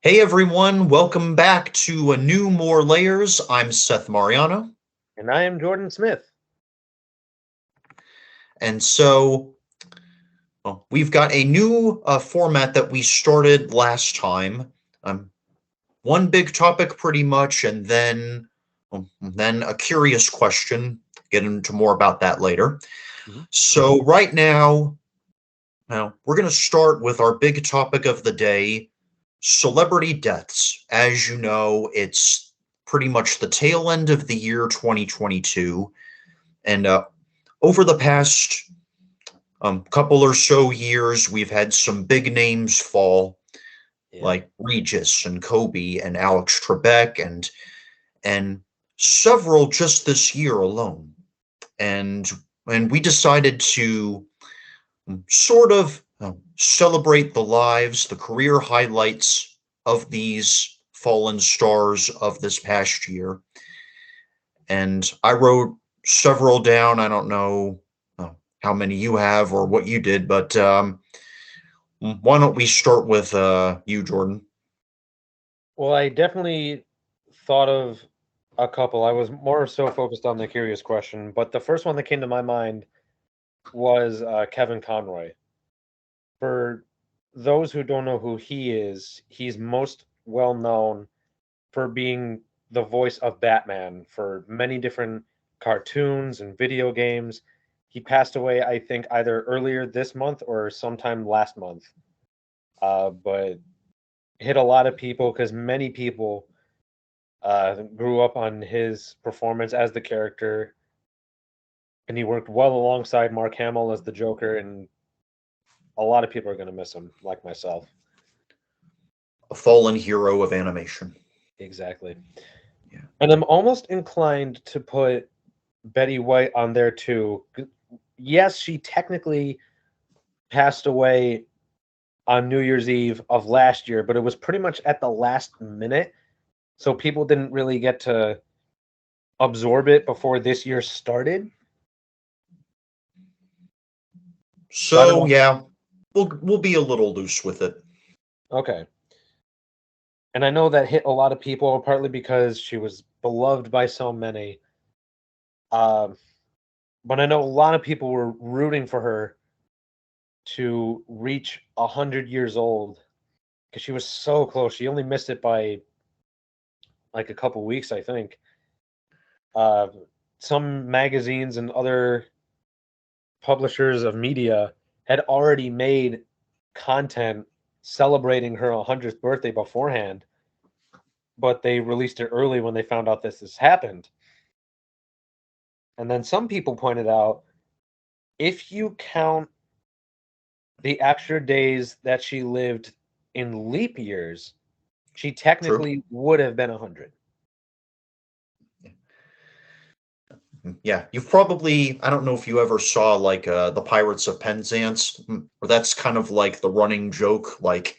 Hey everyone, welcome back to a new More Layers. I'm Seth Mariano. And I am Jordan Smith. And we've got a new format that we started last time. One big topic pretty much, and then a curious question. Get into more about that later. Mhm. So right now we're going to start with our big topic of the day, celebrity deaths. As you know, it's pretty much the tail end of the year 2022. And over the past couple or so years, we've had some big names fall, Yeah. like Regis and Kobe and Alex Trebek and several just this year alone. And and we decided to sort of celebrate the lives, the career highlights of these fallen stars of this past year. And I wrote several down. I don't know how many you have or what you did, but why don't we start with you, Jordan? Well, I definitely thought of a couple. I was more so focused on the curious question, but the first one that came to my mind was Kevin Conroy. For those who don't know who he is, he's most well known for being the voice of Batman for many different cartoons and video games. He passed away, I think, either earlier this month or sometime last month. But hit a lot of people because many people grew up on his performance as the character, and he worked well alongside Mark Hamill as the Joker, and a lot of people are going to miss him, like myself. A fallen hero of animation. Exactly. Yeah, And I'm almost inclined to put Betty White on there too. Yes, she technically passed away on New Year's Eve of last year, but it was pretty much at the last minute. So people didn't really get to absorb it before this year started. So I don't so know. yeah, we'll be a little loose with it. Okay. And I know that hit a lot of people, partly because she was beloved by so many. Um, but I know a lot of people were rooting for her to reach 100 years old because she was so close. She only missed it by like a couple weeks, I think. Uh, some magazines and other publishers of media had already made content celebrating her 100th birthday beforehand, but they released it early when they found out this happened. And then some people pointed out if you count the extra days that she lived in leap years, she True. technically would have been 100. Yeah, you've probably, I don't know if you ever saw like the Pirates of Penzance, or that's kind of like the running joke, like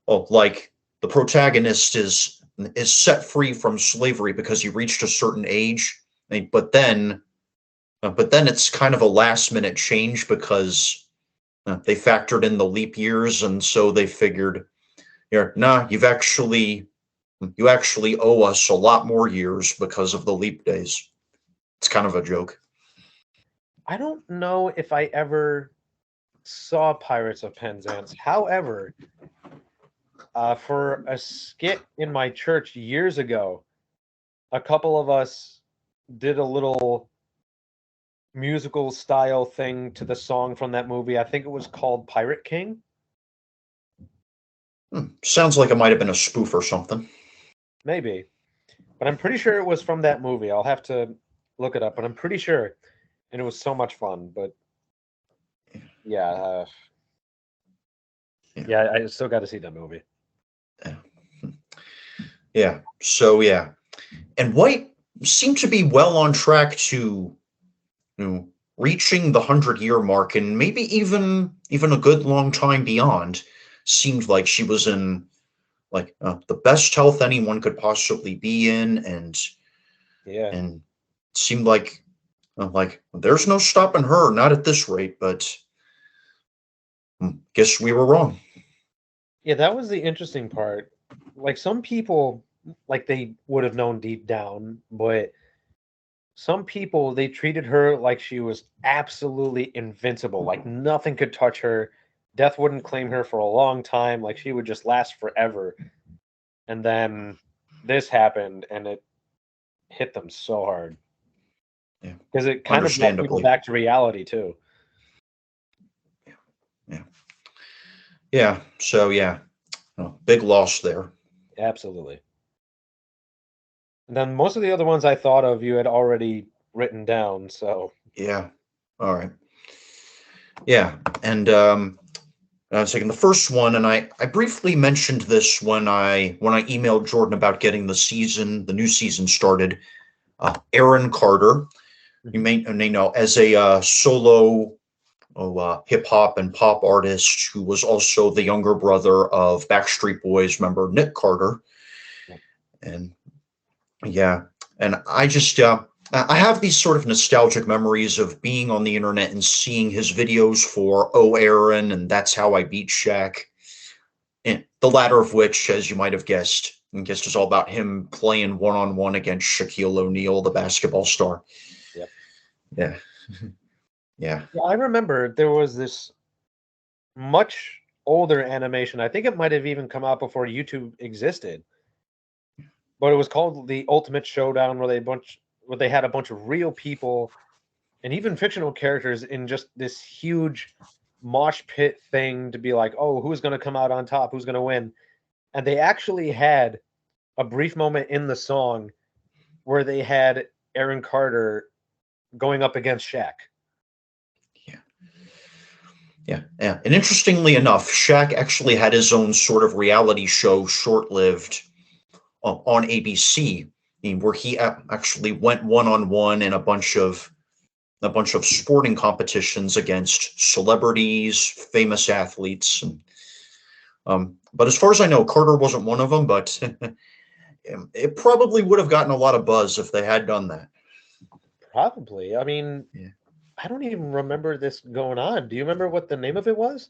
the protagonist is set free from slavery because he reached a certain age, but then it's kind of a last minute change because they factored in the leap years, and so they figured, yeah, nah, you actually owe us a lot more years because of the leap days. It's kind of a joke. I don't know if I ever saw Pirates of Penzance. However, for a skit in my church years ago, a couple of us did a little musical style thing to the song from that movie. I think it was called Pirate King. Sounds like it might have been a spoof or something. Maybe. But I'm pretty sure it was from that movie. I'll have to look it up, but I'm pretty sure. And it was so much fun. But yeah, Yeah, yeah, I still got to see that movie. yeah, yeah. So yeah, and White seemed to be well on track to reaching the 100-year mark, and maybe even a good long time beyond. Seemed like she was in like the best health anyone could possibly be in, Yeah. and seemed like there's no stopping her, not at this rate. But guess we were wrong. Yeah, that was the interesting part. Like some people, like they would have known deep down, but some people they treated her like she was absolutely invincible, like nothing could touch her. Death wouldn't claim her for a long time, like she would just last forever. And then this happened, and it hit them so hard Yeah, because it kind of brought people understandably. back to reality too. Yeah, yeah. So yeah, big loss there. Absolutely. And then most of the other ones I thought of, you had already written down. So Yeah. All right. Yeah, and I was thinking the first one, and I briefly mentioned this when I emailed Jordan about getting the new season started. Aaron Carter, mhm. you may know as a solo hip hop and pop artist who was also the younger brother of Backstreet Boys member Nick Carter, Yep. and yeah, and I have these sort of nostalgic memories of being on the internet and seeing his videos for Oh Aaron and That's How I Beat Shaq, and the latter of which, as you might have guessed, is all about him playing one on one against Shaquille O'Neal, the basketball star. Yep. Yeah, yeah, Yeah, I remember there was this much older animation. I think it might have even come out before YouTube existed, but it was called The Ultimate Showdown, where they had a bunch of real people and even fictional characters in just this huge mosh pit thing to be like, oh, who's going to come out on top? Who's going to win? And they actually had a brief moment in the song where they had Aaron Carter going up against Shaq. yeah. Yeah. And interestingly enough, Shaq actually had his own sort of reality show, short lived, on ABC, where he actually went one on one in a bunch of sporting competitions against celebrities, famous athletes. But as far as I know, Carter wasn't one of them. But it probably would have gotten a lot of buzz if they had done that. Probably. I mean, Yeah. I don't even remember this going on. Do you remember what the name of it was?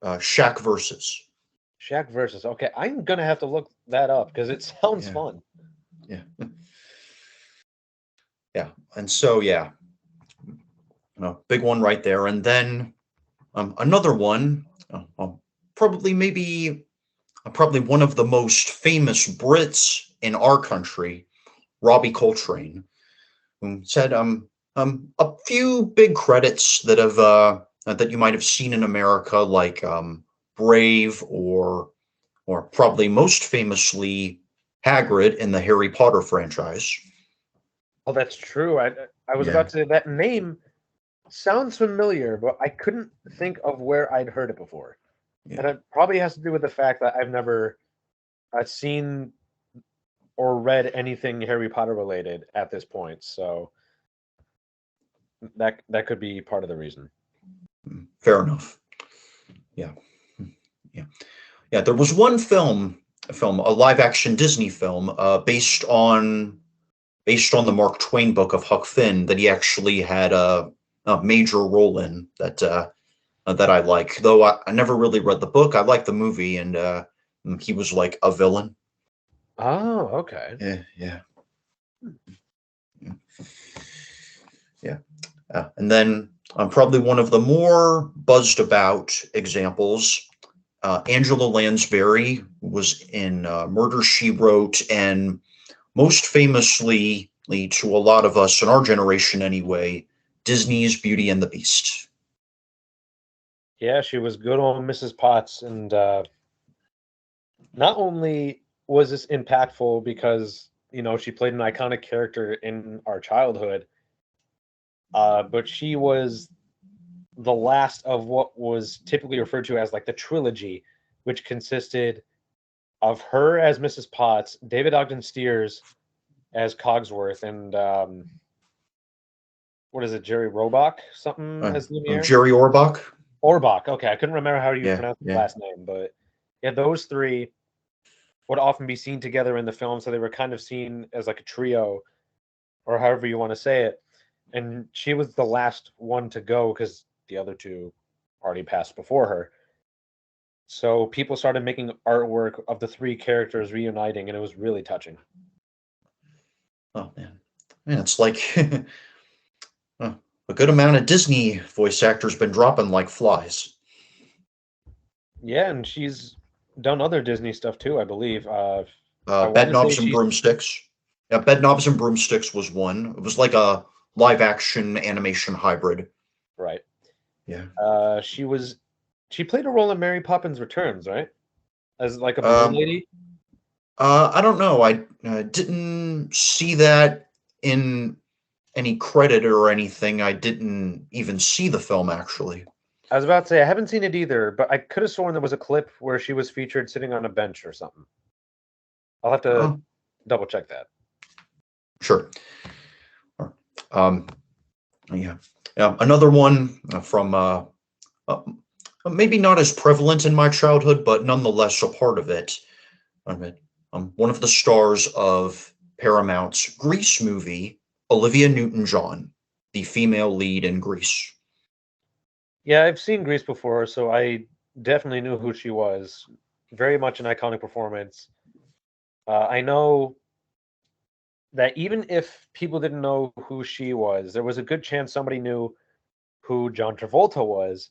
Shaq versus. Shaq versus. Okay, I'm gonna have to look that up because it sounds Yeah. fun. Yeah. Yeah. And so, yeah, big one right there. And then another one, probably maybe probably one of the most famous Brits in our country, Robbie Coltrane, who said a few big credits that you might have seen in America, like Brave or probably most famously Hagrid in the Harry Potter franchise. Oh, that's true. I was about Yeah, to say that name sounds familiar, but I couldn't think of where I'd heard it before. yeah, And it probably has to do with the fact that I've never seen or read anything Harry Potter related at this point. So that could be part of the reason. fair enough. Yeah, yeah, yeah. There was one a live action Disney film, based on the Mark Twain book of Huck Finn that he actually had a major role in that I like. Though I never really read the book, I like the movie, and he was like a villain. Oh, okay. Yeah, yeah, yeah. And then probably one of the more buzzed about examples. Angela Lansbury was in Murder She Wrote, and most famously to a lot of us in our generation anyway, Disney's Beauty and the Beast. Yeah, she was good on Mrs. Potts, and not only was this impactful because she played an iconic character in our childhood, but she was the last of what was typically referred to as like the trilogy, which consisted of her as Mrs. Potts, David Ogden Stiers as Cogsworth, and what is it, Jerry Robach, something as Lumiere? Jerry Orbach. Orbach. Okay, I couldn't remember how you Yeah, pronounce his yeah, last name, but yeah, those three would often be seen together in the film, so they were kind of seen as like a trio, or however you want to say it. And she was the last one to go because the other two already passed before her. So people started making artwork of the three characters reuniting, and it was really touching. Oh man, it's like a good amount of Disney voice actors been dropping like flies. Yeah, and she's done other Disney stuff too, I believe. I want Bed to say Knobs and she's Broomsticks. Yeah, Bed Knobs and Broomsticks was one. It was like a live action animation hybrid. right. Yeah. She played a role in Mary Poppins Returns, right? As like a balloon Um, lady. I don't know. I didn't see that in any credit or anything. I didn't even see the film actually. I was about to say I haven't seen it either, but I could have sworn there was a clip where she was featured sitting on a bench or something. I'll have to Oh, double check that. sure. Um, yeah. Yeah. Another one from uh, maybe not as prevalent in my childhood, but nonetheless a part of it. I mean, one of the stars of Paramount's Grease movie, Olivia Newton-John, the female lead in Grease. Yeah, I've seen Grease before, so I definitely knew who she was. Very much an iconic performance. I know that even if people didn't know who she was, there was a good chance somebody knew who John Travolta was.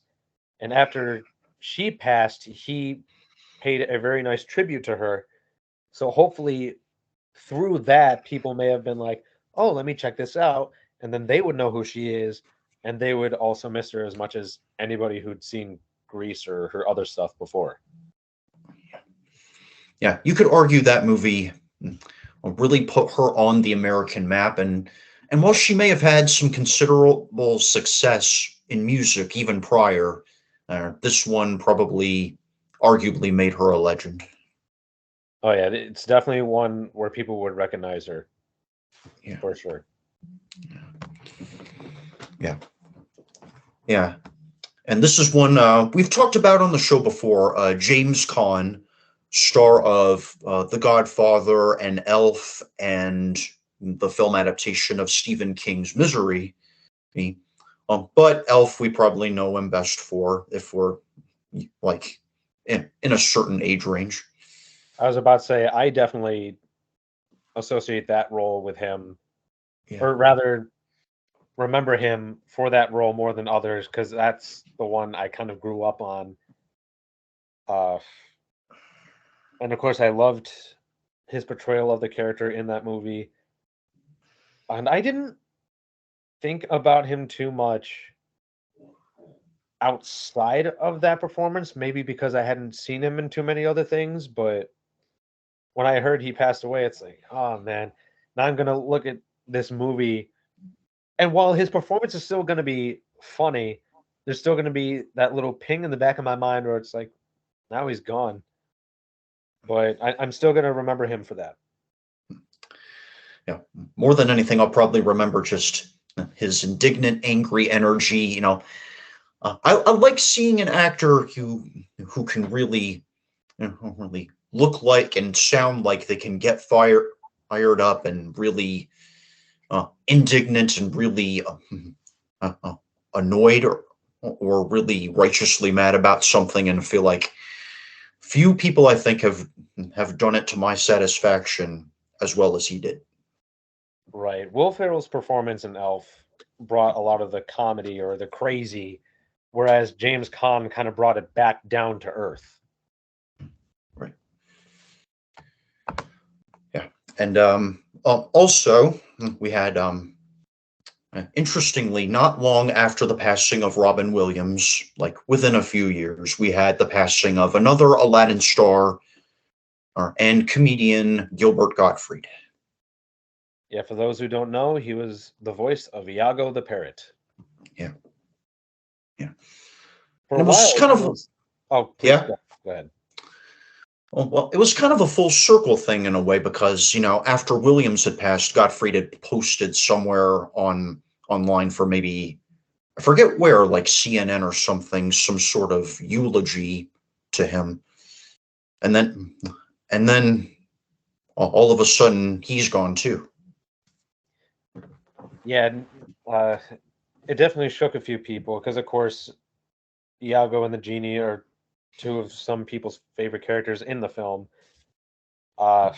And after she passed, he paid a very nice tribute to her. So hopefully, through that, people may have been like, "Oh, let me check this out," and then they would know who she is, and they would also miss her as much as anybody who'd seen Grease or her other stuff before. Yeah, you could argue that movie really put her on the American map, and while she may have had some considerable success in music even prior, this one probably arguably made her a legend. Oh yeah, it's definitely one where people would recognize her Yeah, for sure. yeah, yeah. And this is one we've talked about on the show before. James Caan, star of The Godfather and Elf, and the film adaptation of Stephen King's Misery. But Elf, we probably know him best for if we're like in a certain age range. I was about to say I definitely associate that role with him, Yeah, or rather remember him for that role more than others because that's the one I kind of grew up on. Uh, and of course, I loved his portrayal of the character in that movie. And I didn't think about him too much outside of that performance, maybe because I hadn't seen him in too many other things. But when I heard he passed away, it's like, oh man, now I'm gonna look at this movie. And while his performance is still gonna be funny, there's still gonna be that little ping in the back of my mind where it's like, now he's gone. But I'm still gonna remember him for that. yeah. More than anything, I'll probably remember just his indignant, angry energy. I like seeing an actor who can really really look like and sound like they can get fired up and really indignant and really uh, uh, annoyed or really righteously mad about something, and feel like few people I think have done it to my satisfaction as well as he did. Right. Will Ferrell's performance in Elf brought a lot of the comedy or the crazy, whereas James Caan kind of brought it back down to earth. Right. Yeah. And also we had interestingly, not long after the passing of Robin Williams, like within a few years, we had the passing of another Aladdin star and comedian Gilbert Gottfried. Yeah, for those who don't know, he was the voice of Iago the parrot. Yeah, yeah, For and a it was while, kind he of was. Oh, please yeah. go ahead. Well, it was kind of a full circle thing in a way because after Williams had passed, Gottfried had posted somewhere online for maybe I forget where, like CNN or something, some sort of eulogy to him, and then all of a sudden he's gone too. Yeah, uh, it definitely shook a few people because, of course, Iago and the genie are two of some people's favorite characters in the film. Uh,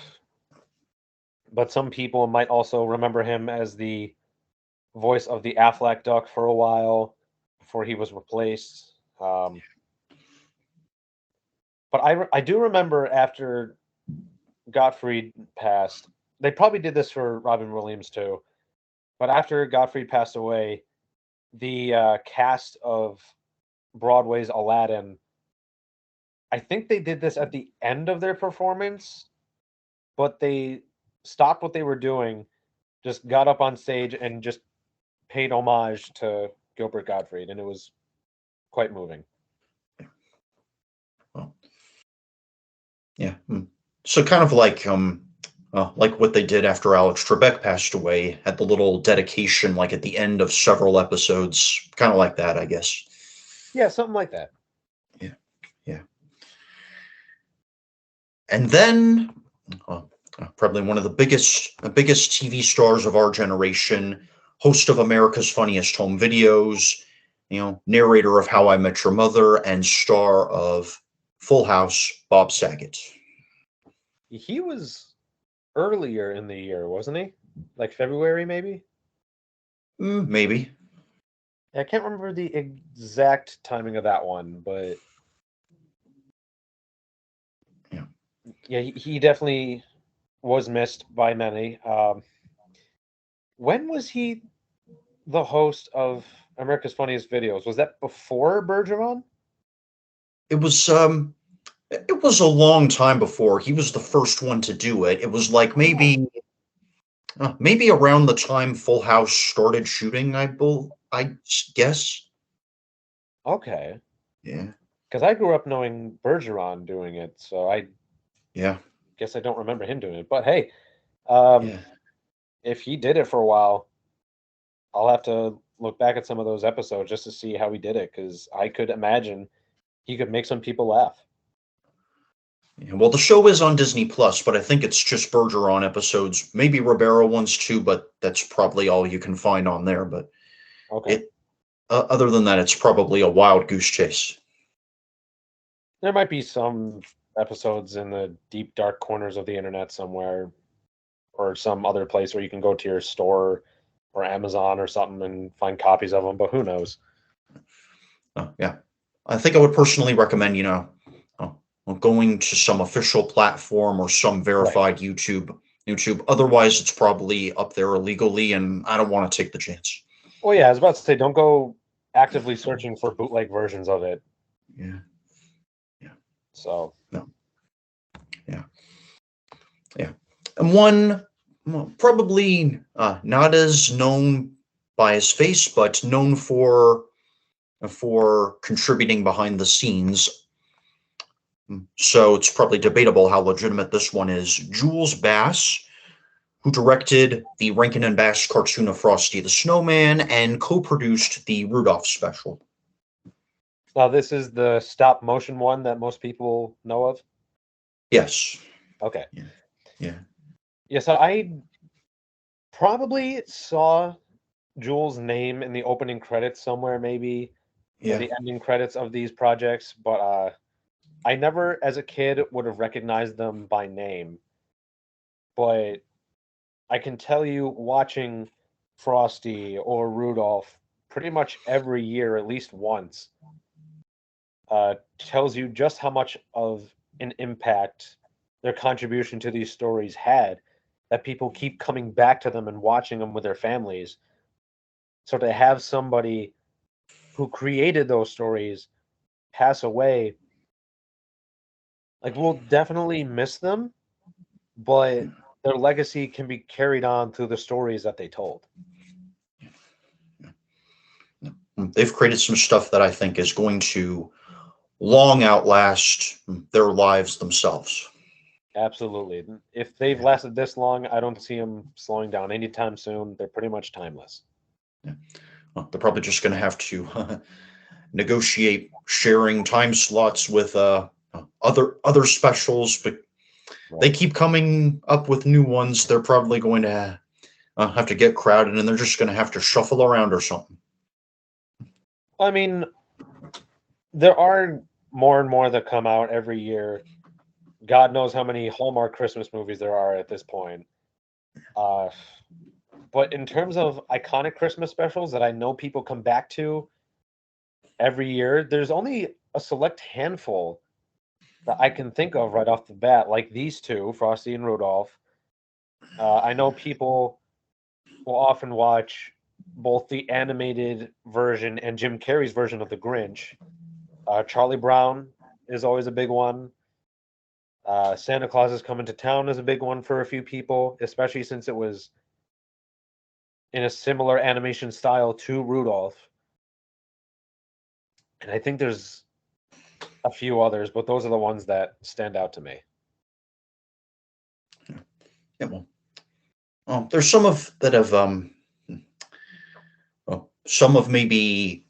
but some people might also remember him as the voice of the Affleck Duck for a while before he was replaced. But I do remember after Gottfried passed, they probably did this for Robin Williams too. But after Gottfried passed away, the cast of Broadway's Aladdin, I think they did this at the end of their performance, but they stopped what they were doing, just got up on stage and just paid homage to Gilbert Gottfried, and it was quite moving. Well, yeah. So kind of like what they did after Alex Trebek passed away, at the little dedication, like at the end of several episodes, kind of like that, I guess. Yeah, something like that. Yeah, yeah. And then, probably one of the biggest TV stars of our generation, host of America's Funniest Home Videos, narrator of How I Met Your Mother, and star of Full House, Bob Saget. He was earlier in the year, wasn't he? Like February, maybe? Maybe. I can't remember the exact timing of that one, but Yeah. yeah, he definitely was missed by many. When was he the host of America's Funniest Videos? Was that before Bergeron? It was a long time before he was the first one to do it. It was like maybe around the time Full House started shooting, I guess. Okay. Yeah. Because I grew up knowing Bergeron doing it, so I Yeah. guess I don't remember him doing it. But hey, um, Yeah. if he did it for a while, I'll have to look back at some of those episodes just to see how he did it, because I could imagine he could make some people laugh. Yeah, well, the show is on Disney Plus, but I think it's just Bergeron episodes, maybe Ribeiro ones too, but that's probably all you can find on there. But Okay. it, other than that, it's probably a wild goose chase. There might be some episodes in the deep, dark corners of the internet somewhere, or some other place where you can go to your store or Amazon or something and find copies of them, but who knows? Yeah, I think I would personally recommend, uh, going to some official platform or some Right. verified YouTube. Otherwise, it's probably up there illegally, and I don't want to take the chance. Well, yeah, I was about to say, don't go actively searching for bootleg versions of it. Yeah. Yeah. So, No. Yeah. Yeah. And one, well, probably not as known by his face, but known for contributing behind the scenes. So it's probably debatable how legitimate this one is. Jules Bass, who directed the Rankin and Bass cartoon of Frosty the Snowman and co-produced the Rudolph special. now this is the stop motion one that most people know of. Yes. Okay. Yeah. Yeah. Yeah, so I probably saw Jules' name in the opening credits somewhere, maybe, or Yeah. the ending credits of these projects, but I never, as a kid, would have recognized them by name. But I can tell you, watching Frosty or Rudolph pretty much every year, at least once, tells you just how much of an impact their contribution to these stories had, that people keep coming back to them and watching them with their families. So to have somebody who created those stories pass away, like, we'll definitely miss them, but their legacy can be carried on through the stories that they told. They've created some stuff that I think is going to long outlast their lives themselves. Absolutely. If they've lasted this long, I don't see them slowing down anytime soon. They're pretty much timeless. Yeah. Well, they're probably just going to have to negotiate sharing time slots with other specials, but they Right. keep coming up with new ones. They're probably going to have to get crowded, and they're just going to have to shuffle around or something. I mean, there are more and more that come out every year. God knows how many Hallmark Christmas movies there are at this point. Uh, but in terms of iconic Christmas specials that I know people come back to every year, there's only a select handful that I can think of right off the bat, like these two, Frosty and Rudolph. I know people will often watch both the animated version and Jim Carrey's version of The Grinch. Charlie Brown is always a big one. Santa Claus is Coming to Town is a big one for a few people, especially since it was in a similar animation style to Rudolph. And I think there's a few others, but those are the ones that stand out to me. Yeah, there's some of that have well, some have maybe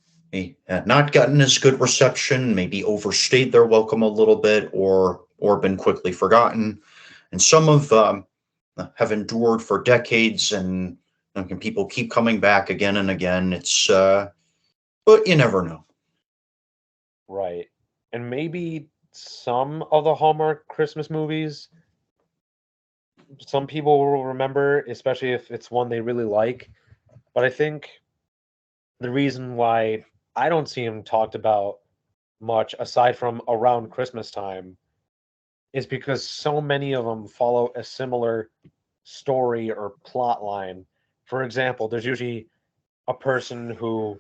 not gotten as good reception, maybe overstayed their welcome a little bit, or been quickly forgotten, and some have endured for decades, and people keep coming back again and again. It's but you never know. Right. And maybe some of the Hallmark Christmas movies, some people will remember, especially if it's one they really like. But I think the reason why I don't see them talked about much aside from around Christmas time is because so many of them follow a similar story or plot line. For example, there's usually a person who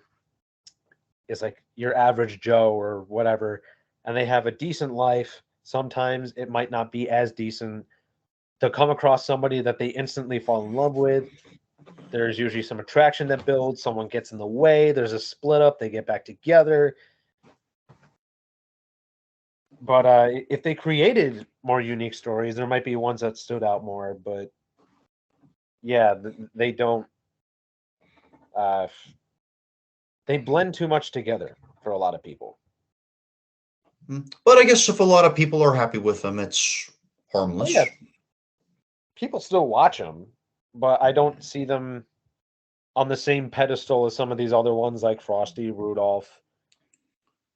is like your average Joe or whatever, and they have a decent life. Sometimes it might not be as decent. They'll come across somebody that they instantly fall in love with. There's usually some attraction that builds, someone gets in the way, there's a split up, they get back together. But if they created more unique stories, there might be ones that stood out more. But yeah, they don't. Uh, they blend too much together for a lot of people. But I guess if a lot of people are happy with them, it's Oh harmless. yeah, people still watch them, but I don't see them on the same pedestal as some of these other ones like Frosty, Rudolph,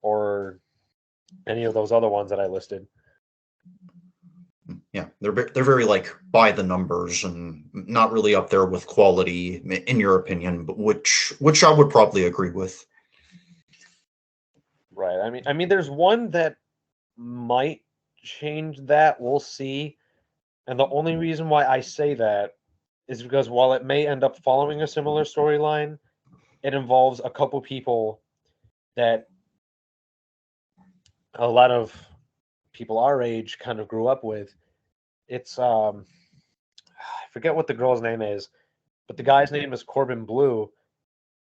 or any of those other ones that I listed. Yeah, they're very like by the numbers and not really up there with quality, in your opinion, but which I would probably agree with. Right. I mean, there's one that might change that. We'll see. And the only reason why I say that is because while it may end up following a similar storyline, it involves a couple people that a lot of people our age kind of grew up with. It's I forget what the girl's name is, but the guy's name is Corbin Blue,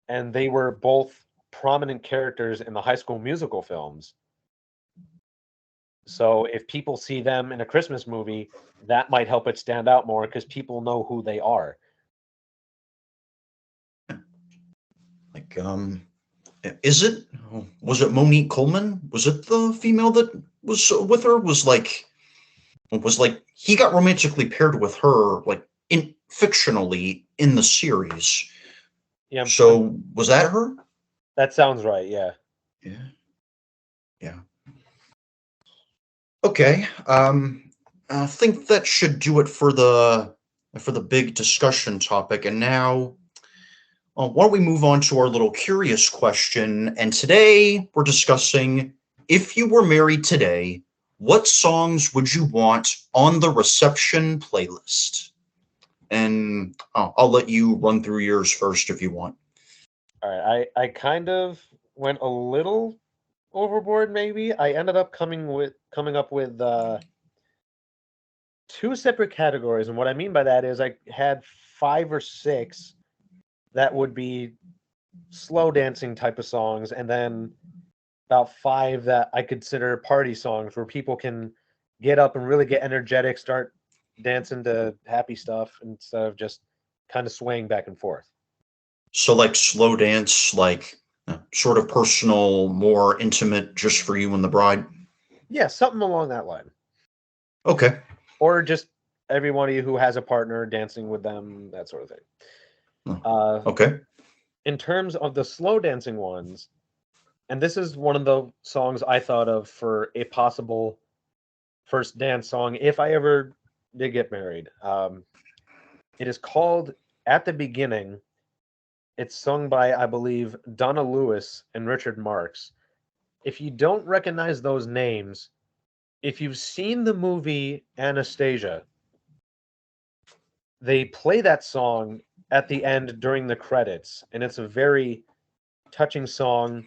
and they were both prominent characters in the High School Musical films. So if people see them in a Christmas movie, that might help it stand out more because people know who they are. Like, is it was it Monique Coleman? Was it the female that was with her? Was like he got romantically paired with her, like in fictionally in the series. Yeah, So was that her? that sounds right. Yeah. Yeah. Yeah. Okay. I think that should do it for the big discussion topic. And now, why don't we move on to our little curious question? And today we're discussing, if you were married today, what songs would you want on the reception playlist? And I'll let you run through yours first if you want. All right. I kind of went a little overboard maybe. I ended up coming up with two separate categories, and what I mean by that is I had 5 or 6 that would be slow dancing type of songs, and then about 5 that I consider party songs where people can get up and really get energetic, start dancing to happy stuff instead of just kind of swaying back and forth. So, like slow dance, like sort of personal, more intimate, just for you and the bride. Yeah, something along that line. Okay. Or just everybody who has a partner dancing with them, that sort of thing. Oh, Uh, okay. in terms of the slow dancing ones, and this is one of the songs I thought of for a possible first dance song if I ever did get married. It is called At the Beginning. It's sung by, I believe, Donna Lewis and Richard Marx. If you don't recognize those names, if you've seen the movie Anastasia, they play that song at the end during the credits, and it's a very touching song.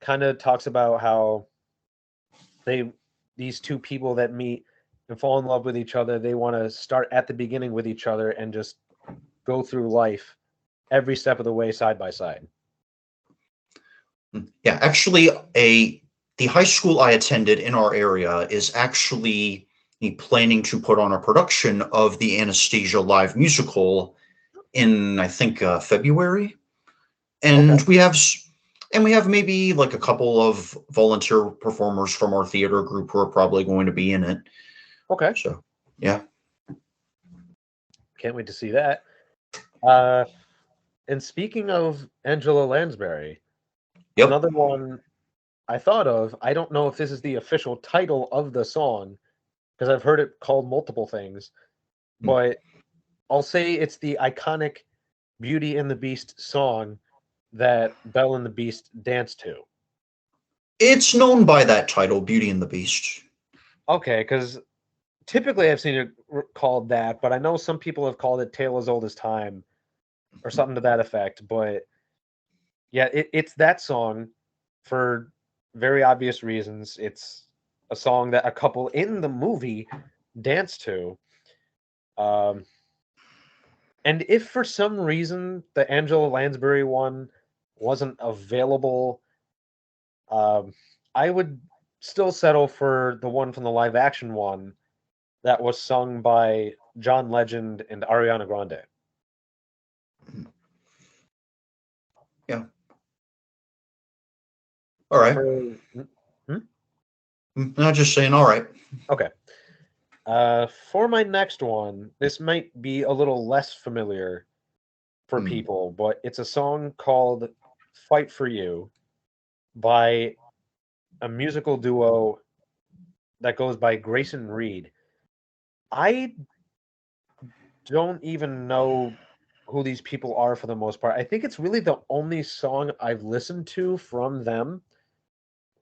Kind of talks about how they these two people that meet and fall in love with each other, they want to start at the beginning with each other and just go through life every step of the way side by side. Yeah, actually, a the high school I attended in our area is actually planning to put on a production of the Anastasia live musical in, I think, February, Okay. and we have maybe like a couple of volunteer performers from our theater group who are probably going to be in it. Okay. So, yeah. Can't wait to see that. Uh, and speaking of Angela Lansbury, Yep. another one I thought of, I don't know if this is the official title of the song because I've heard it called multiple things, but I'll say it's the iconic Beauty and the Beast song that Belle and the Beast dance to. It's known by that title, Beauty and the Beast. Okay, because typically I've seen it called that, but I know some people have called it Tale as Old as Time or something to that effect. But yeah, it's that song for very obvious reasons. It's a song that a couple in the movie dance to. Um, and if for some reason the Angela Lansbury one wasn't available, um, I would still settle for the one from the live action one that was sung by John Legend and Ariana Grande. Yeah. All right. For hmm? Not just saying, all right. Okay. For my next one, this might be a little less familiar for Hmm. people, but it's a song called Fight for You by a musical duo that goes by Grayson Reed. I don't even know who these people are for the most part. I think it's really the only song I've listened to from them.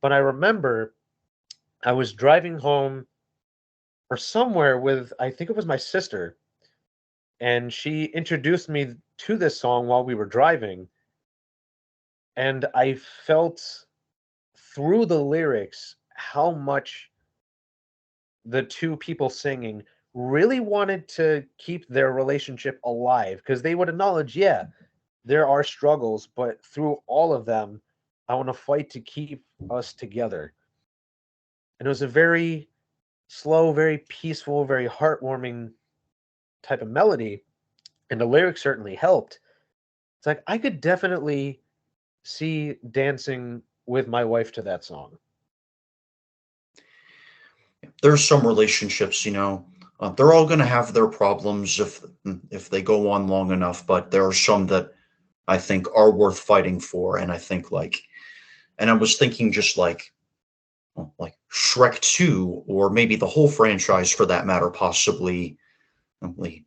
But I remember I was driving home or somewhere with, I think it was my sister, and she introduced me to this song while we were driving, and I felt through the lyrics how much the two people singing really wanted to keep their relationship alive because they would acknowledge, yeah, there are struggles, but through all of them, I want to fight to keep us together. And it was a very slow, very peaceful, very heartwarming type of melody, and the lyrics certainly helped. It's like I could definitely see dancing with my wife to that song. There's some relationships, they're all going to have their problems if they go on long enough, but there are some that I think are worth fighting for, and I think and I was thinking just like Shrek 2, or maybe the whole franchise for that matter, possibly like,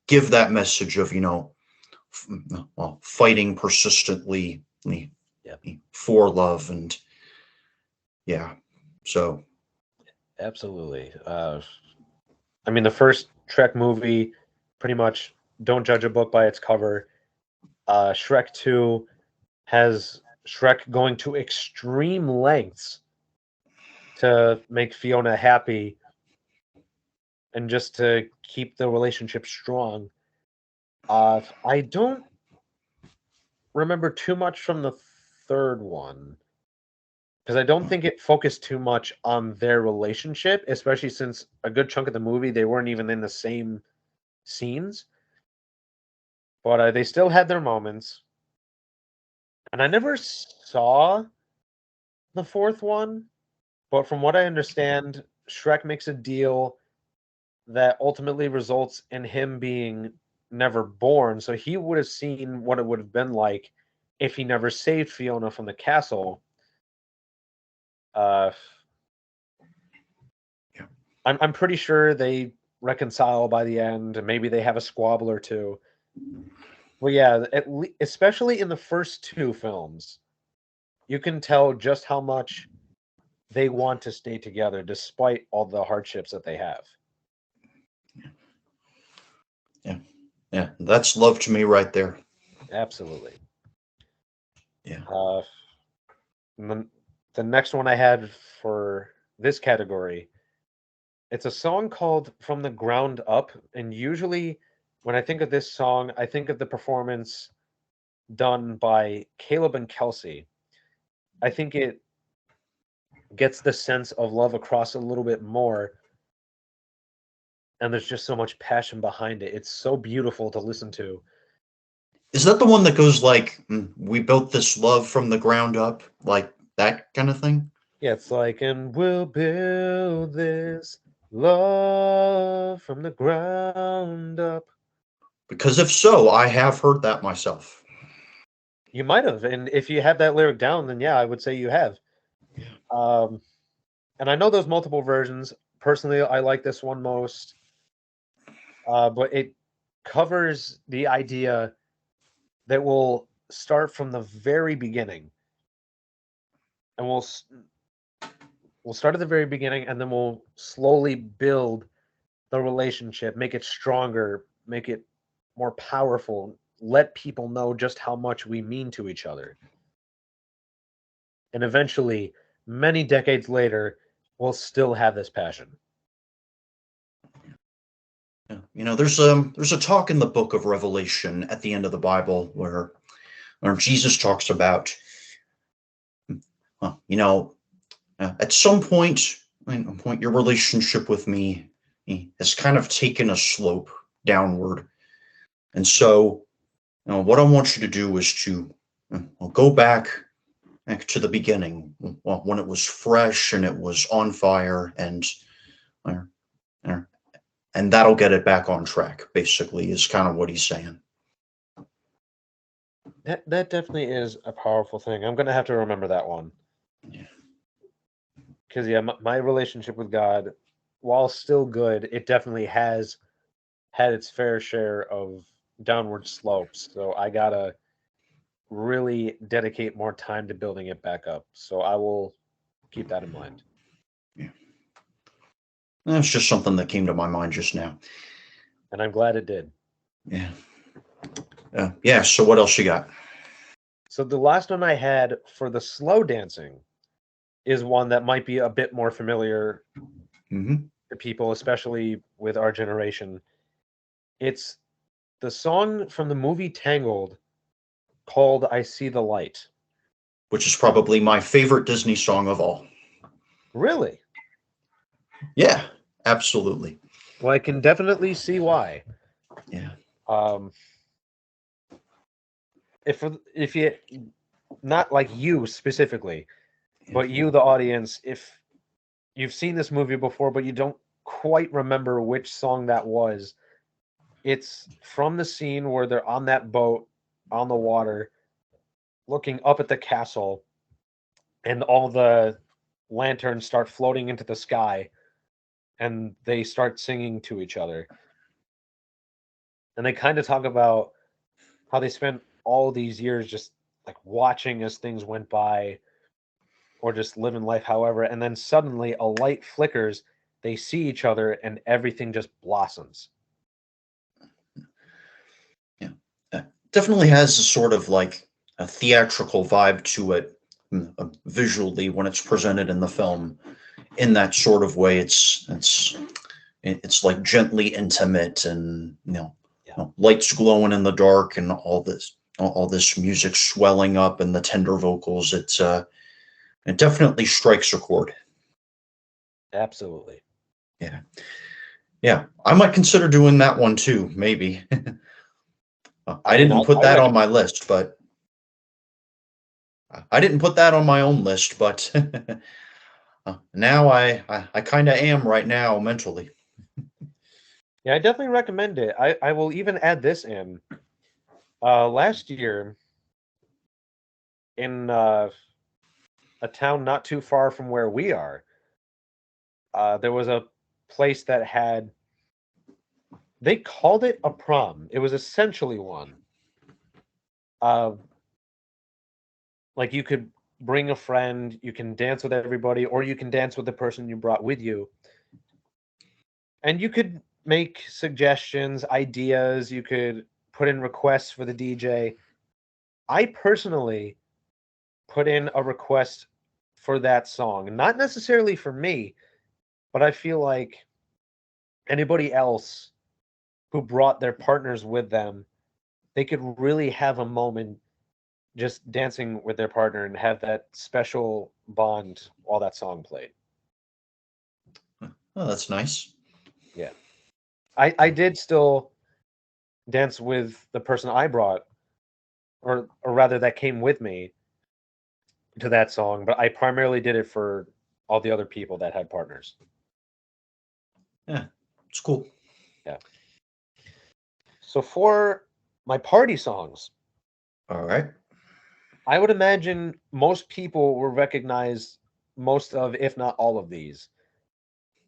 give that message of fighting persistently Yep, for love, and yeah, so absolutely. I mean, the first Shrek movie, pretty much don't judge a book by its cover. Shrek 2 has Shrek going to extreme lengths to make Fiona happy and just to keep the relationship strong. I don't remember too much from the third one because I don't think it focused too much on their relationship, especially since a good chunk of the movie they weren't even in the same scenes. But they still had their moments, and I never saw the fourth one. But from what I understand, Shrek makes a deal that ultimately results in him being never born. So he would have seen what it would have been like if he never saved Fiona from the castle. Uh, Yeah. I'm pretty sure they reconcile by the end, and maybe they have a squabble or two. Well, yeah, especially in the first two films, you can tell just how much they want to stay together despite all the hardships that they have. Yeah. Yeah. That's love to me right there. Absolutely. Yeah. Uh, and then the next one I had for this category, it's a song called From the Ground Up. And usually when I think of this song, I think of the performance done by Caleb and Kelsey. I think it gets the sense of love across a little bit more, and there's just so much passion behind it. It's so beautiful to listen to. Is that the one that goes like, "We built this love from the ground up," like that kind of thing? Yeah, it's like, and we'll build this love from the ground up. Because if so, I have heard that myself. You might have, and if you have that lyric down, then yeah, I would say you have. Yeah. Um, and I know there's multiple versions. Personally, I like this one most, but it covers the idea that we'll start from the very beginning, and we'll start at the very beginning, and then we'll slowly build the relationship, make it stronger, make it more powerful, let people know just how much we mean to each other. And eventually, many decades later, we'll still have this passion. Yeah. There's a talk in the book of Revelation at the end of the Bible where Jesus talks about, well, at some point, your relationship with me has kind of taken a slope downward, and so what I want you to do is to go back to the beginning, well, when it was fresh and it was on fire, uh, uh, and that'll get it back on track. Basically, is kind of what he's saying. That definitely is a powerful thing. I'm gonna have to remember that one Yeah. because yeah, my relationship with God, while still good, it definitely has had its fair share of downward slopes. So I gotta really dedicate more time to building it back up. So I will keep that in mind. Yeah. That's just something that came to my mind just now. And I'm glad it did. Yeah. Yeah. So what else you got? So the last one I had for the slow dancing is one that might be a bit more familiar Hmm. to people, especially with our generation. It's the song from the movie Tangled called I See the Light. Which is probably my favorite Disney song of all. Really? Yeah, absolutely. Well, I can definitely see why. Yeah. Um, if you not like you specifically, Yeah. but you, the audience, if you've seen this movie before, but you don't quite remember which song that was, it's from the scene where they're on that boat on the water, looking up at the castle, and all the lanterns start floating into the sky, and they start singing to each other. And they kind of talk about how they spent all these years just like watching as things went by or just living life however, and then suddenly a light flickers, they see each other, and everything just blossoms. Yeah. Definitely has a sort of like a theatrical vibe to it, visually when it's presented in the film. In that sort of way, it's like gently intimate, and Yeah, lights glowing in the dark, and all this music swelling up, and the tender vocals. It definitely strikes a chord. absolutely. Yeah. Yeah, I might consider doing that one too, maybe. I I mean, didn't put I that on recommend my list, but I didn't put that on my own list, but now I kind of am right now mentally. yeah, I definitely recommend it. I will even add this in. Last year in a town not too far from where we are, there was a place that had, they called it a prom. It was essentially one. Uh, like you could bring a friend, you can dance with everybody, or you can dance with the person you brought with you. And you could make suggestions, ideas, you could put in requests for the DJ. I personally put in a request for that song, not necessarily for me, but I feel like anybody else who brought their partners with them, they could really have a moment just dancing with their partner and have that special bond while that song played. Oh, that's nice. Yeah. I did still dance with the person I brought, or rather that came with me to that song, but I primarily did it for all the other people that had partners. Yeah, it's cool. Yeah. So for my party songs, All right. I would imagine most people will recognize most of, if not all of these.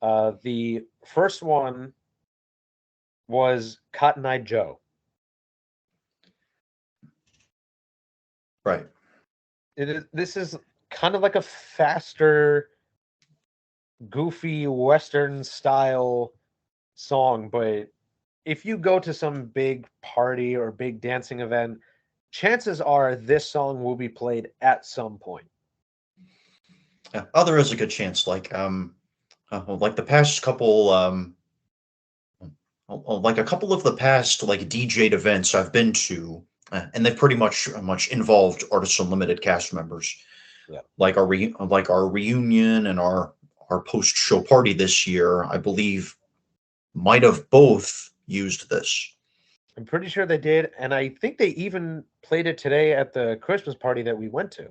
The first one was Cotton Eye Joe. Right. This is kind of like a faster, goofy Western style song, but if you go to some big party or big dancing event, chances are this song will be played at some point. Yeah. Oh, there is a good chance. Like the past couple, like a couple of the past like DJ'd events I've been to, and they've pretty much involved Artists Unlimited cast members. Yeah. Like our reunion and our post show party this year, I believe, might have both used this. I'm pretty sure they did, and I think they even played it today at the Christmas party that we went to.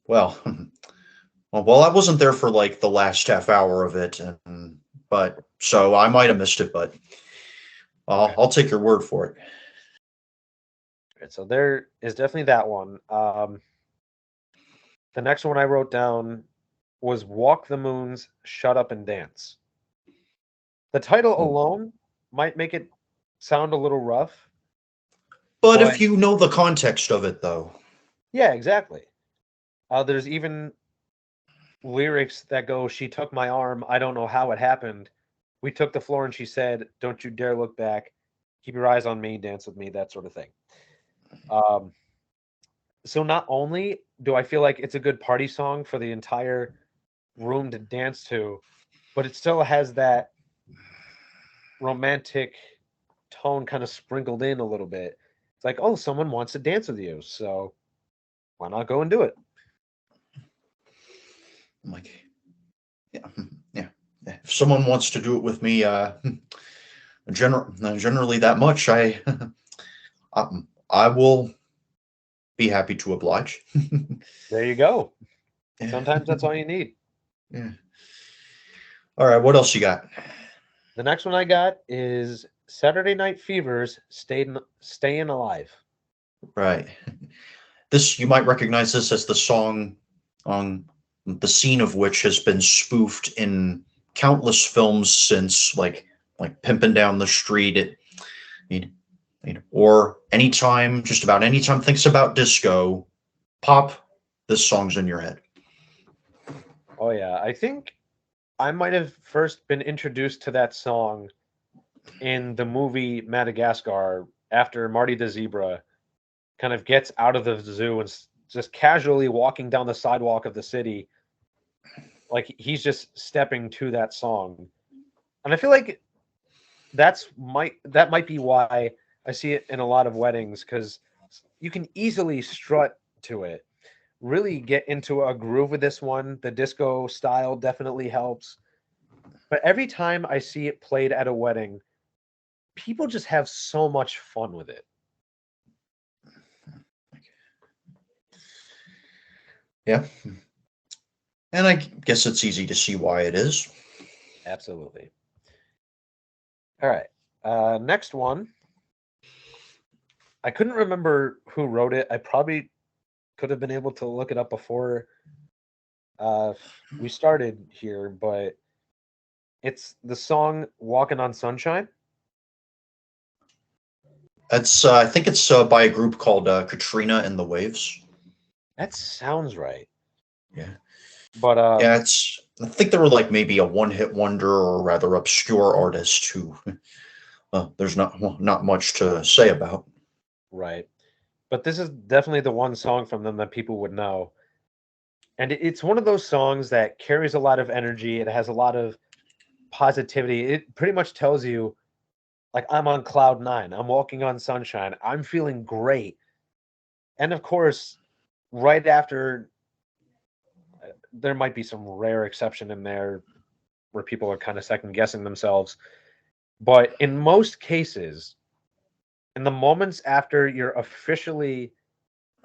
Well, well, I wasn't there for like the last half hour of it, and but so I might have missed it, but Okay. I'll take your word for it. Right, so there is definitely that one. The next one I wrote down was Walk the Moons, Shut Up and Dance. The title Oh. alone might make it sound a little rough, But but if you know the context of it, though, yeah, exactly. There's even lyrics that go, "She took my arm, I don't know how it happened. We took the floor and she said, 'Don't you dare look back. Keep your eyes on me, dance with me,' that sort of thing." Um, so not only do I feel like it's a good party song for the entire room to dance to, but it still has that romantic tone kind of sprinkled in a little bit. It's like, oh, someone wants to dance with you, so why not go and do it? I'm like, yeah, yeah, yeah. If someone wants to do it with me, generally that much, I will be happy to oblige. There you go. Yeah, Sometimes that's all you need. yeah. All right, what else you got? The next one I got is Saturday Night Fever's Staying Alive. Right. This you might recognize this as the song on the scene of which has been spoofed in countless films since like Pimpin' Down the Street. Or anytime, just about anytime thinks about disco, pop, this song's in your head. Oh yeah, I think I might have first been introduced to that song in the movie Madagascar after Marty the Zebra kind of gets out of the zoo and just casually walking down the sidewalk of the city, like he's just stepping to that song. And I feel like that might be why I see it in a lot of weddings, because you can easily strut to it, really get into a groove with this one. The disco style definitely helps. But every time I see it played at a wedding, people just have so much fun with it. Yeah. And I guess it's easy to see why it is. Absolutely. All right. Next one. I couldn't remember who wrote it. I probably could have been able to look it up before we started here, but it's the song "Walking on Sunshine." That's I think it's by a group called Katrina and the Waves. That sounds right. Yeah, But yeah. It's I think they were like maybe a one-hit wonder or rather obscure artist who there's not much to say about. right. But this is definitely the one song from them that people would know. And it's one of those songs that carries a lot of energy. It has a lot of positivity. It pretty much tells you, like, I'm on cloud nine. I'm walking on sunshine. I'm feeling great. And of course, right after, there might be some rare exception in there where people are kind of second guessing themselves. But in most cases, in the moments after you're officially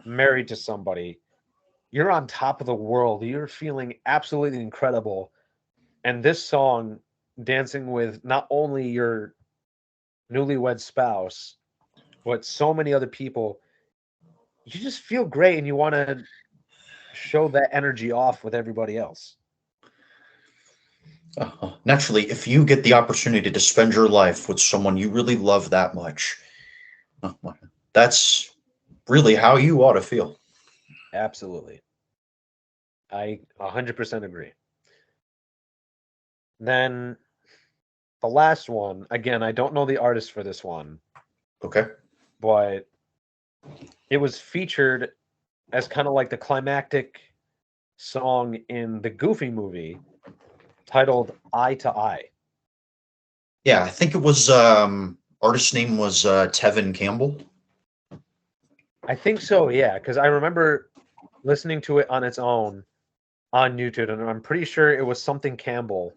married to somebody, you're on top of the world. You're feeling absolutely incredible. And this song, dancing with not only your newlywed spouse, but so many other people, you just feel great and you want to show that energy off with everybody else. Naturally, if you get the opportunity to spend your life with someone you really love that much, uh, that's really how you ought to feel. Absolutely. I 100% agree. Then the last one, again, I don't know the artist for this one, Okay. but it was featured as kind of like the climactic song in the Goofy movie titled Eye to Eye. Yeah, I think it was artist name was Tevin Campbell. I think so, yeah, because I remember listening to it on its own on YouTube, and I'm pretty sure it was something Campbell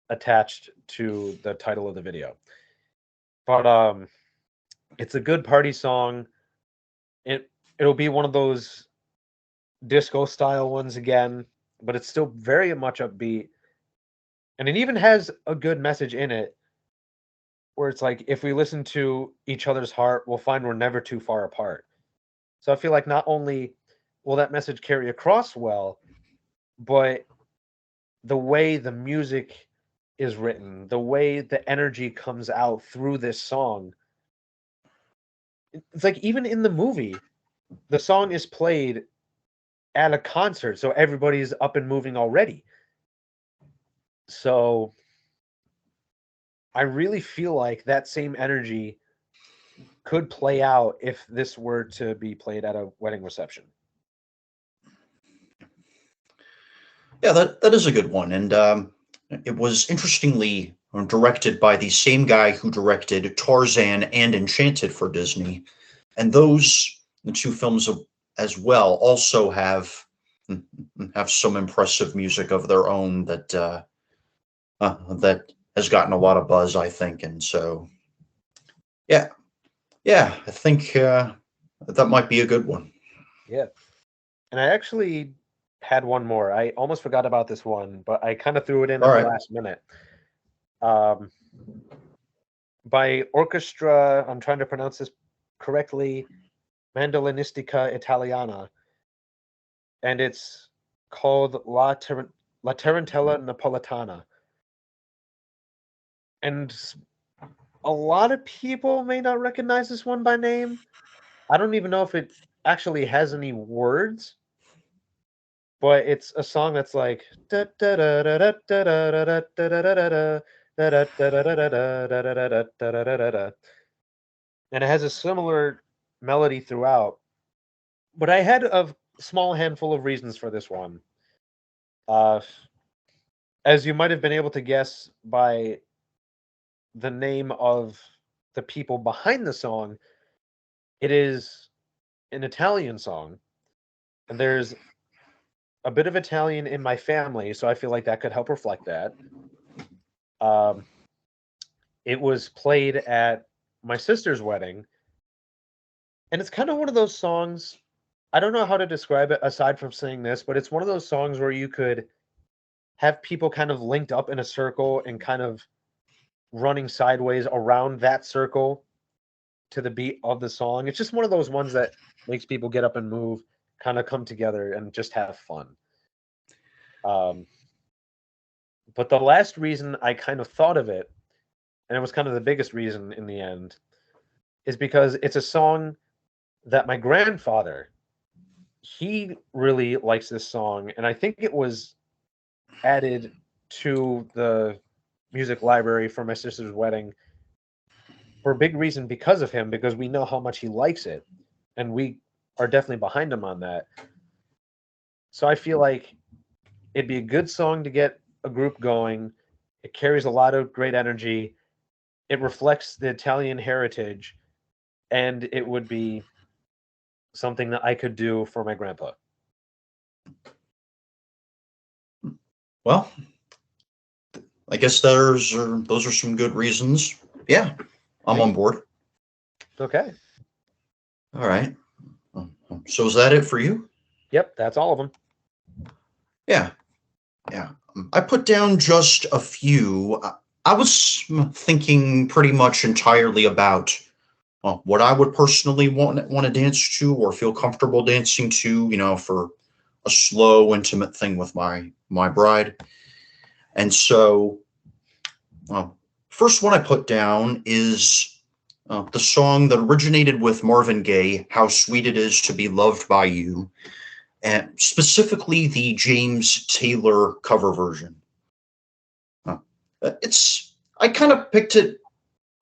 attached to the title of the video. But it's a good party song. It'll be one of those disco style ones again, but it's still very much upbeat. And it even has a good message in it where it's like if we listen to each other's heart, we'll find we're never too far apart. So I feel like not only will that message carry across well, but the way the music is written, the way the energy comes out through this song, it's like even in the movie, the song is played at a concert, so everybody's up and moving already. So I really feel like that same energy could play out if this were to be played at a wedding reception. Yeah, that is a good one, and it was interestingly directed by the same guy who directed Tarzan and Enchanted for Disney, and those the two films as well also have some impressive music of their own that has gotten a lot of buzz, I think, and so yeah, yeah, I think that might be a good one. Yeah. And I actually had one more. I almost forgot about this one, but I kind of threw it in All at the right, last minute. Um, by Orchestra, I'm trying to pronounce this correctly, Mandolinistica Italiana, and it's called La Tarantella Napoletana. And a lot of people may not recognize this one by name. I don't even know if it actually has any words, but it's a song that's like and it has a similar melody throughout. But I had a small handful of reasons for this one. Uh, as you might have been able to guess by the name of the people behind the song, it is an Italian song, and there's a bit of Italian in my family, so I feel like that could help reflect that. Um, it was played at my sister's wedding, and it's kind of one of those songs. I don't know how to describe it aside from saying this, but it's one of those songs where you could have people kind of linked up in a circle and kind of running sideways around that circle to the beat of the song. It's just one of those ones that makes people get up and move. kind of come together and just have fun. Um, but the last reason I kind of thought of it, and it was kind of the biggest reason in the end, is because it's a song that my grandfather, he really likes this song, and I think it was added to the music library for my sister's wedding for a big reason because of him, because we know how much he likes it, and we are definitely behind him on that. So I feel like it'd be a good song to get a group going. It carries a lot of great energy. It reflects the Italian heritage, and it would be something that I could do for my grandpa. Well, I guess those are some good reasons. Yeah, I'm Thank on you. board. Okay. All right. So is that it for you? Yep, that's all of them. Yeah. Yeah. I put down just a few. I was thinking pretty much entirely about what I would personally want to dance to or feel comfortable dancing to, for a slow, intimate thing with my bride. And so, uh, first one I put down is the song that originated with Marvin Gaye, "How Sweet It Is to Be Loved by You," and specifically the James Taylor cover version. Uh, I kind of picked it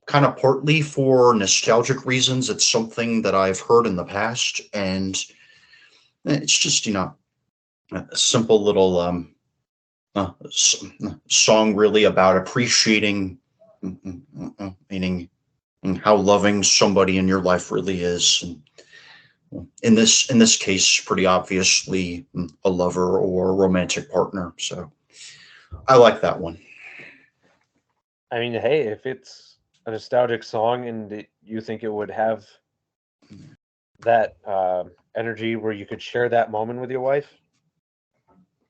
kind of partly for nostalgic reasons. It's something that I've heard in the past, and it's just, a simple little song really about appreciating, meaning how loving somebody in your life really is. And in this case, pretty obviously a lover or a romantic partner. So I like that one. I mean, hey, if it's a nostalgic song and you think it would have that energy where you could share that moment with your wife,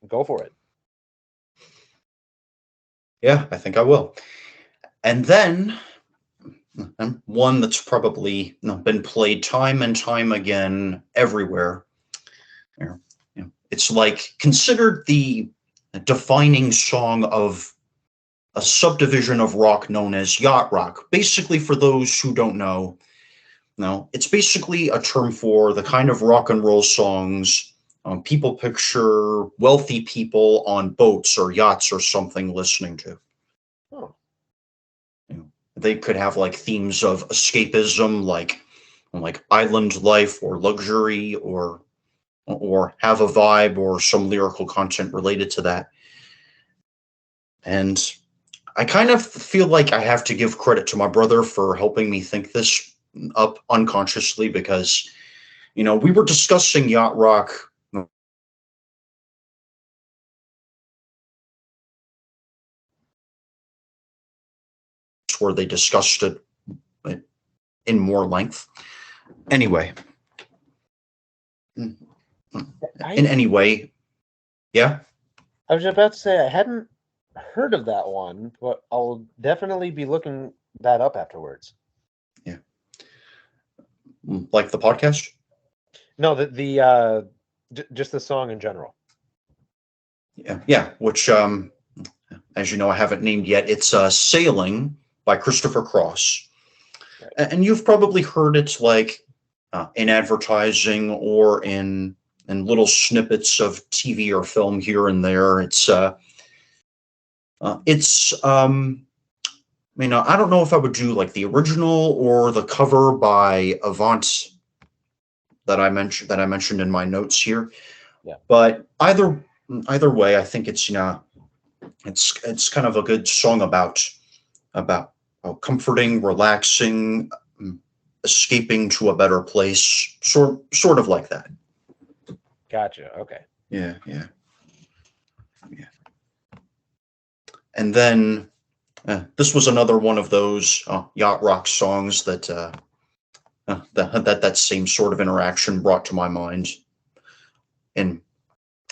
go for it. Yeah, I think I will. And then one that's probably been played time and time again everywhere. It's like considered the defining song of a subdivision of rock known as yacht rock. Basically, for those who don't know, no, it's basically a term for the kind of rock and roll songs people picture wealthy people on boats or yachts or something listening to. Oh, You know, they could have like themes of escapism, like island life or luxury, or have a vibe or some lyrical content related to that. And I kind of feel like I have to give credit to my brother for helping me think this up unconsciously because, we were discussing yacht rock where they discussed it in more length. Anyway, in I any way, yeah. I was about to say I hadn't heard of that one, but I'll definitely be looking that up afterwards. Yeah. Like the podcast? No, just the song in general. Yeah. Yeah. Which, as you know, I haven't named yet. It's Sailing by Christopher Cross. Right. And you've probably heard it like in advertising or in little snippets of TV or film here and there. I don't know if I would do like the original or the cover by Avant that I mentioned in my notes here. Yeah. But either way, I think it's kind of a good song about comforting, relaxing, escaping to a better place, sort of like that. Gotcha. Okay. Yeah, yeah, yeah. And then this was another one of those yacht rock songs that same sort of interaction brought to my mind, and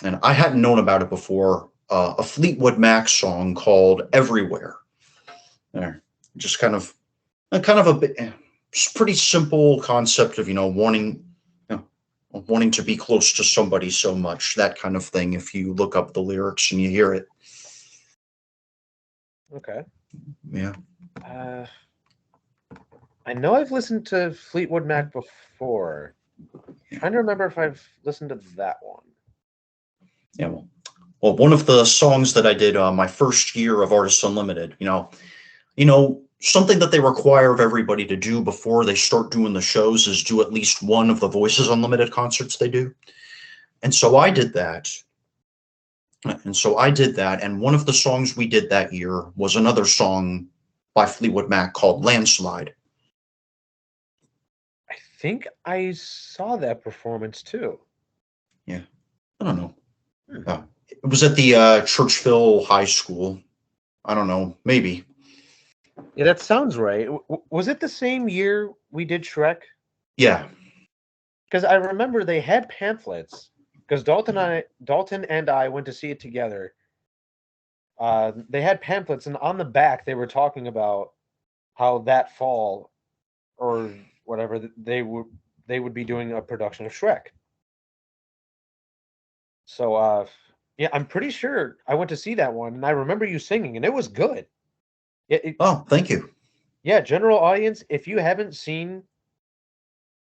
and I hadn't known about it before. A Fleetwood Mac song called "Everywhere." There, just kind of a bit, it's pretty simple concept of wanting, wanting to be close to somebody so much, that kind of thing. If you look up the lyrics and you hear it, Okay. yeah. Uh, I know I've listened to Fleetwood Mac before. Trying to remember if I've listened to that one. Yeah, well, one of the songs that I did my first year of Artists Unlimited, something that they require of everybody to do before they start doing the shows is do at least one of the Voices Unlimited concerts they do. And so I did that. And one of the songs we did that year was another song by Fleetwood Mac called Landslide. I think I saw that performance too. Yeah, I don't know. Hmm. It was at the Churchville High School. I don't know, maybe. Yeah, that sounds right. Was it the same year we did Shrek? Yeah. Because I remember they had pamphlets. Because Dalton and I went to see it together. They had pamphlets, and on the back they were talking about how that fall or whatever they would be doing a production of Shrek. So yeah, I'm pretty sure I went to see that one, and I remember you singing, and it was good. Oh, thank you. Yeah, general audience, if you haven't seen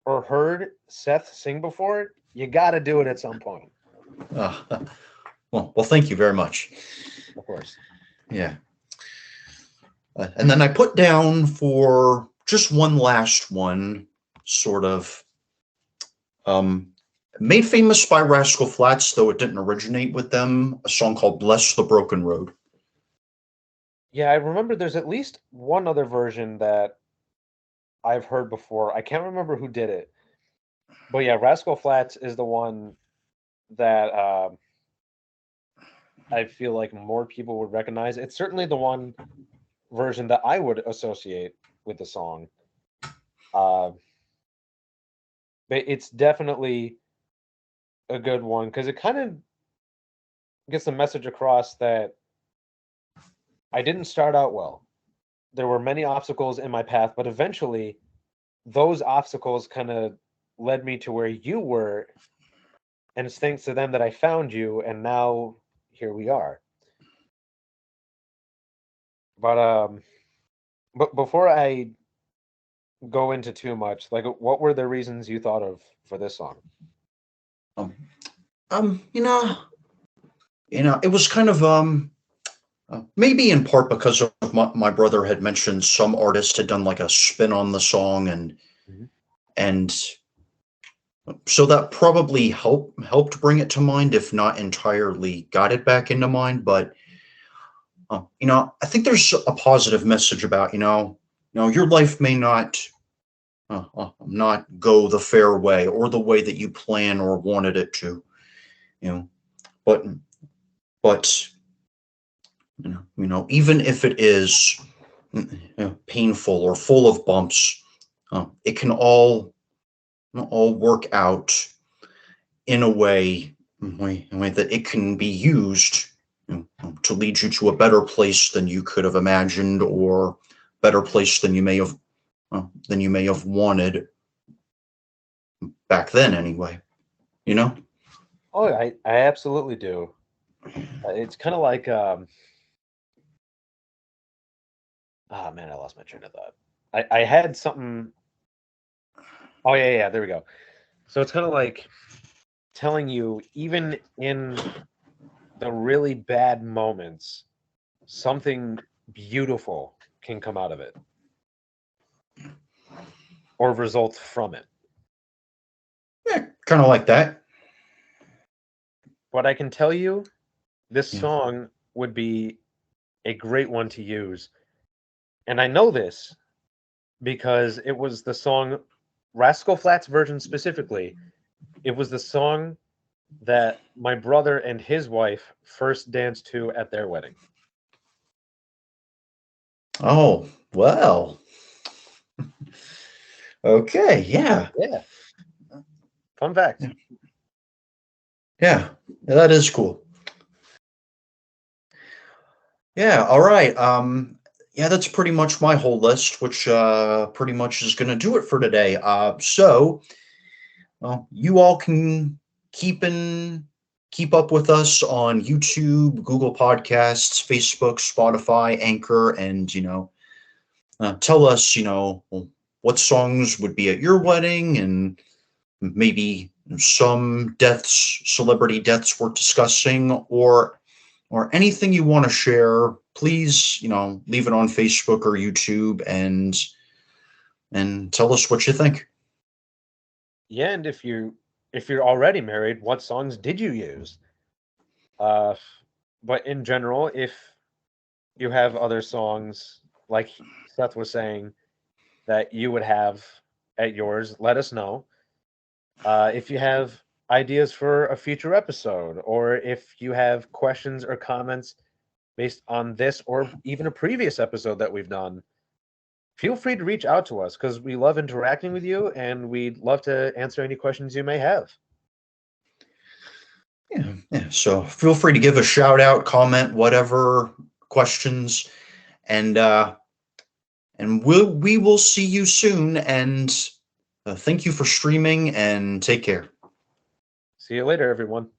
or heard Seth sing before, you got to do it at some point. Uh, well, thank you very much. Of course. Yeah. And then I put down for just one last one, sort of um, made famous by Rascal Flatts, though it didn't originate with them, a song called Bless the Broken Road. Yeah, I remember there's at least one other version that I've heard before. I can't remember who did it. But yeah, Rascal Flatts is the one that I feel like more people would recognize. It's certainly the one version that I would associate with the song. Uh, but it's definitely a good one because it kind of gets the message across that I didn't start out well. There were many obstacles in my path, but eventually those obstacles kind of led me to where you were. And it's thanks to them that I found you, and now here we are. But before I go into too much, like what were the reasons you thought of for this song? Um, um, you know, it was kind of maybe in part because of my brother had mentioned some artist had done like a spin on the song, Mhm. and so that probably helped bring it to mind, if not entirely got it back into mind. But I think there's a positive message about your life may not go the fair way or the way that you plan or wanted it to, you know, but but even if it is painful or full of bumps, it can all work out in a way that it can be used to lead you to a better place than you could have imagined, or better place than you may have wanted back then anyway. You know? Oh, I absolutely do. It's kind of like ah man, I lost my train of thought. I had something. Oh yeah, there we go. So it's kind of like telling you, even in the really bad moments, something beautiful can come out of it or result from it. Yeah, kind of like that. But I can tell you, this Yeah. song would be a great one to use. And I know this because it was the song, Rascal Flatts version specifically. It was the song that my brother and his wife first danced to at their wedding. Oh, well. Okay, yeah. Yeah, fun fact. Yeah, that is cool. Yeah, all right. Yeah, that's pretty much my whole list, which pretty much is going to do it for today. So well, you all can keep up with us on YouTube, Google Podcasts, Facebook, Spotify, Anchor, and tell us what songs would be at your wedding, and maybe some deaths, celebrity deaths worth discussing, or anything you want to share. Please, leave it on Facebook or YouTube, and tell us what you think. Yeah, and if you're already married, what songs did you use? Uh, but in general, if you have other songs like Seth was saying that you would have at yours, let us know. If you have ideas for a future episode, or if you have questions or comments based on this or even a previous episode that we've done, feel free to reach out to us because we love interacting with you and we'd love to answer any questions you may have. Yeah. So feel free to give a shout out, comment, whatever questions, and we will see you soon. And thank you for streaming, and take care. See you later, everyone.